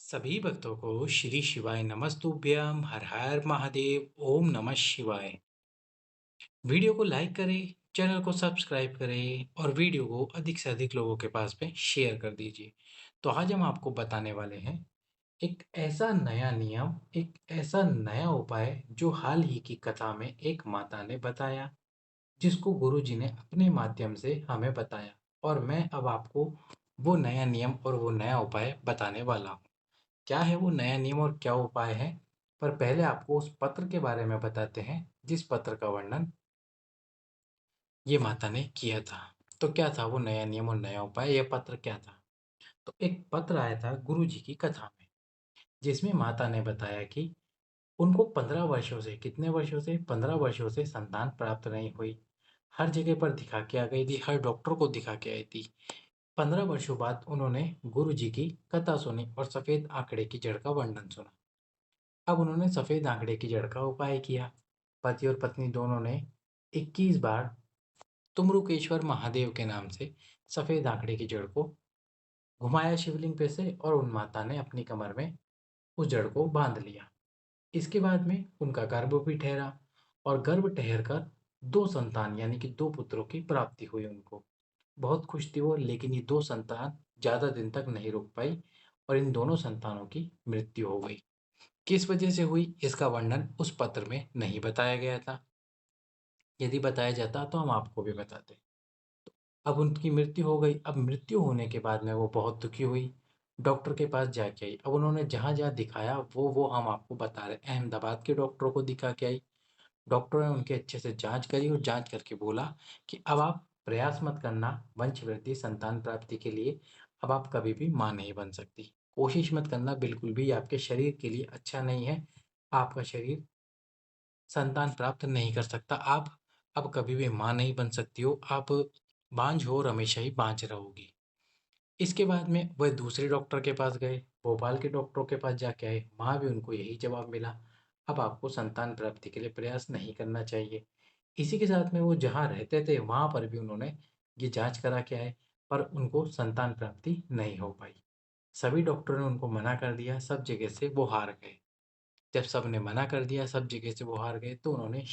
सभी भक्तों को श्री शिवाय नमस्तुभ्यम हर हर महादेव ओम नमः शिवाय। वीडियो को लाइक करें, चैनल को सब्सक्राइब करें और वीडियो को अधिक से अधिक लोगों के पास में शेयर कर दीजिए। तो आज हम आपको बताने वाले हैं एक ऐसा नया नियम, एक ऐसा नया उपाय जो हाल ही की कथा में एक माता ने बताया, जिसको गुरुजी ने अपने माध्यम से हमें बताया। और मैं अब आपको वो नया नियम और वो नया उपाय बताने वाला हूँ। क्या है वो नया नियम और क्या उपाय है? पर पहले आपको उस पत्र के बारे में बताते हैं जिस पत्र का वर्णन ये माता ने किया था। तो क्या था वो नया नियम और नया उपाय? यह पत्र क्या था? तो एक पत्र आया था गुरु जी की कथा में, जिसमें माता ने बताया कि उनको 15 वर्षों से, कितने वर्षों से, 15 वर्षों से संतान प्राप्त नहीं हुई। हर जगह पर दिखा के आ गई थी, हर डॉक्टर को दिखा के आई थी। 15 वर्षों बाद उन्होंने गुरु जी की कथा सुनी और सफेद आंकड़े की जड़ का वर्णन सुना। अब उन्होंने सफेद आंकड़े की जड़ का उपाय किया। पति और पत्नी दोनों ने 21 बार तुमरुकेश्वर महादेव के नाम से सफेद आंकड़े की जड़ को घुमाया शिवलिंग पे से, और उन माता ने अपनी कमर में उस जड़ को बांध लिया। इसके बाद में उनका गर्भ भी ठहरा, और गर्भ ठहर कर दो संतान यानी कि दो पुत्रों की प्राप्ति हुई उनको। बहुत खुश थी वो, लेकिन ये दो संतान ज्यादा दिन तक नहीं रुक पाई और इन दोनों संतानों की मृत्यु हो गई। किस वजह से हुई इसका वर्णन उस पत्र में नहीं बताया गया था। यदि बताया जाता तो हम आपको भी बताते। अब उनकी मृत्यु हो गई। अब मृत्यु होने के बाद में वो बहुत दुखी हुई, डॉक्टर के पास जाके आई। अब उन्होंने जहाँ जहाँ दिखाया वो हम आपको बता रहे। अहमदाबाद के डॉक्टरों को दिखा के आई। डॉक्टरों ने उनके अच्छे से जांच करी और जांच करके बोला कि अब आप प्रयास मत करना वंश वृद्धि संतान प्राप्ति के लिए। अब आप कभी भी मां नहीं बन सकती, कोशिश मत करना बिल्कुल भी, आपके शरीर के लिए अच्छा नहीं है। आपका शरीर संतान प्राप्त नहीं कर सकता। आप अब कभी भी मां नहीं बन सकती हो। आप बांझ हो और हमेशा ही बांझ रहोगी। इसके बाद में वह दूसरे डॉक्टर के पास गए, भोपाल के डॉक्टरों के पास जाके आए। वहां भी उनको यही जवाब मिला, अब आपको संतान प्राप्ति के लिए प्रयास नहीं करना चाहिए। इसी के साथ में वो जहाँ रहते थे वहां पर भी उन्होंने ये जांच करा के आए, पर उनको संतान प्राप्ति नहीं हो पाई। सभी डॉक्टरों ने उनको मना कर दिया, सब जगह से वो हार गए। जब सब ने मना कर दिया, सब जगह से वो हार गए, तो उन्होंने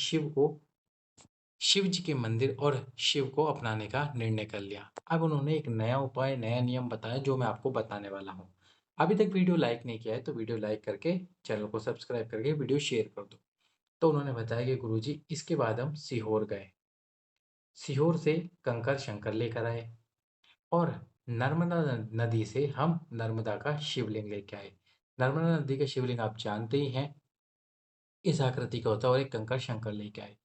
शिव जी के मंदिर और शिव को अपनाने का निर्णय कर लिया। अब उन्होंने एक नया उपाय, नया नियम बताया जो मैं आपको बताने वाला हूँ। अभी तक वीडियो लाइक नहीं किया है तो वीडियो लाइक करके चैनल को सब्सक्राइब करके वीडियो शेयर कर दो। तो उन्होंने बताया कि गुरुजी इसके बाद हम सीहोर गए। सीहोर से कंकर शंकर लेकर आए और नर्मदा नदी से हम नर्मदा का शिवलिंग लेके आए। नर्मदा नदी का शिवलिंग आप जानते ही हैं, इस आकृति का होता है, और एक कंकर शंकर लेके आए।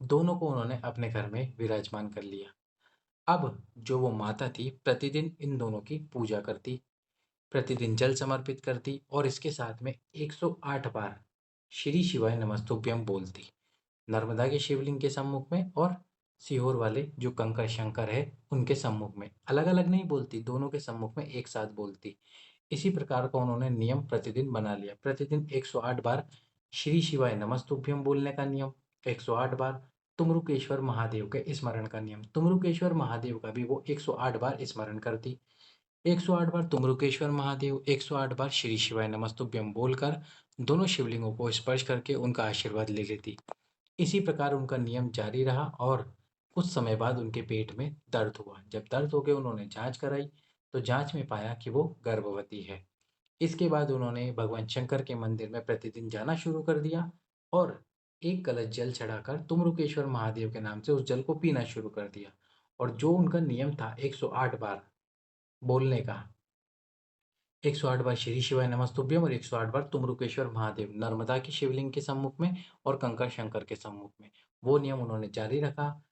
दोनों को उन्होंने अपने घर में विराजमान कर लिया। अब जो वो माता थी प्रतिदिन इन दोनों की पूजा करती, प्रतिदिन जल समर्पित करती और इसके साथ में 108 बार श्री शिवाय नमस्तुभ्यम बोलती। नर्मदा के शिवलिंग के सम्मुख में और सीहोर वाले जो कंकर शंकर है उनके सम्मुख में, अलग अलग नहीं बोलती, दोनों के सम्मुख में एक साथ बोलती। इसी प्रकार का उन्होंने नियम प्रतिदिन बना लिया। प्रतिदिन 108 बार श्री शिवाय नमस्तुभ्यम बोलने का नियम, 108 बार तुमरुकेश्वर महादेव के स्मरण का नियम। तुमरुकेश्वर महादेव का भी वो 108 बार स्मरण करती। 108 बार तुमरुकेश्वर महादेव, 108 बार श्री शिवाय नमस्तुभ्यम बोलकर दोनों शिवलिंगों को स्पर्श करके उनका आशीर्वाद ले लेती। इसी प्रकार उनका नियम जारी रहा और कुछ समय बाद उनके पेट में दर्द हुआ। जब दर्द हो गया उन्होंने जांच कराई, तो जांच में पाया कि वो गर्भवती है। इसके बाद उन्होंने भगवान शंकर के मंदिर में प्रतिदिन जाना शुरू कर दिया और एक कलश जल चढ़ाकर तुमरुकेश्वर महादेव के नाम से उस जल को पीना शुरू कर दिया। और जो उनका नियम था 108 बार बोलने का, 108 बार श्री शिवाय नमस्तुभ्यम और 108 बार तुमरुकेश्वर महादेव नर्मदा के शिवलिंग के सम्मुख में और कंकर शंकर के सम्मुख में, वो नियम उन्होंने जारी रखा।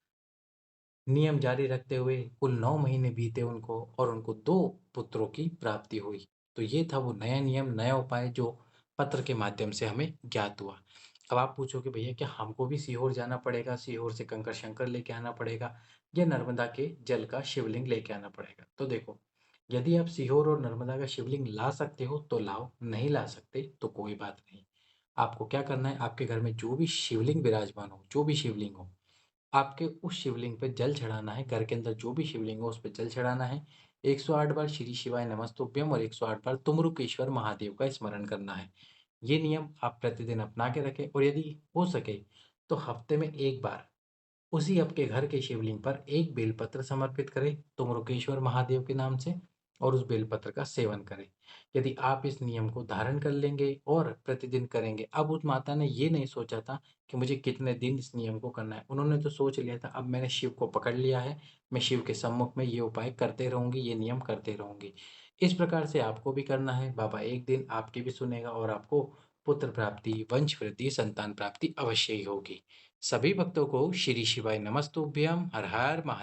नियम जारी रखते हुए कुल 9 महीने बीते उनको और उनको 2 पुत्रों की प्राप्ति हुई। तो ये था वो नया नियम, नया उपाय जो पत्र के माध्यम से हमें ज्ञात हुआ। अब आप पूछोगे भैया क्या हमको भी सीहोर जाना पड़ेगा, सीहोर से कंकर शंकर लेके आना पड़ेगा या नर्मदा के जल का शिवलिंग लेके आना पड़ेगा? तो देखो, यदि आप सीहोर और नर्मदा का शिवलिंग ला सकते हो तो लाओ, नहीं ला सकते तो कोई बात नहीं। आपको क्या करना है, आपके घर में जो भी शिवलिंग विराजमान हो, जो भी शिवलिंग हो, आपके उस शिवलिंग पे जल चढ़ाना है। घर के अंदर जो भी शिवलिंग हो उस पे जल चढ़ाना है। 108 बार श्री शिवाय नमस्तुभ्यम और 108 बार तुमरुकेश्वर महादेव का स्मरण करना है। ये नियम आप प्रतिदिन अपना के रखें और यदि हो सके तो हफ्ते में 1 बार उसी आपके घर के शिवलिंग पर एक बेलपत्र समर्पित करें तुमरुकेश्वर महादेव के नाम से और उस बेलपत्र का सेवन करें। यदि आप इस नियम को धारण कर लेंगे और प्रतिदिन करेंगे, अब उस माता ने ये नहीं सोचा था कि मुझे कितने दिन इस नियम को करना है। उन्होंने तो सोच लिया था अब मैंने शिव को पकड़ लिया है, मैं शिव के सम्मुख में ये उपाय करते रहूंगी, ये नियम करते रहूंगी। इस प्रकार से आपको भी करना है। बाबा एक दिन आपकी भी सुनेगा और आपको पुत्र प्राप्ति, वंश वृद्धि, संतान प्राप्ति अवश्य ही होगी। सभी भक्तों को श्री शिवाय नमस्तुभ्यम। हर हर महादेव।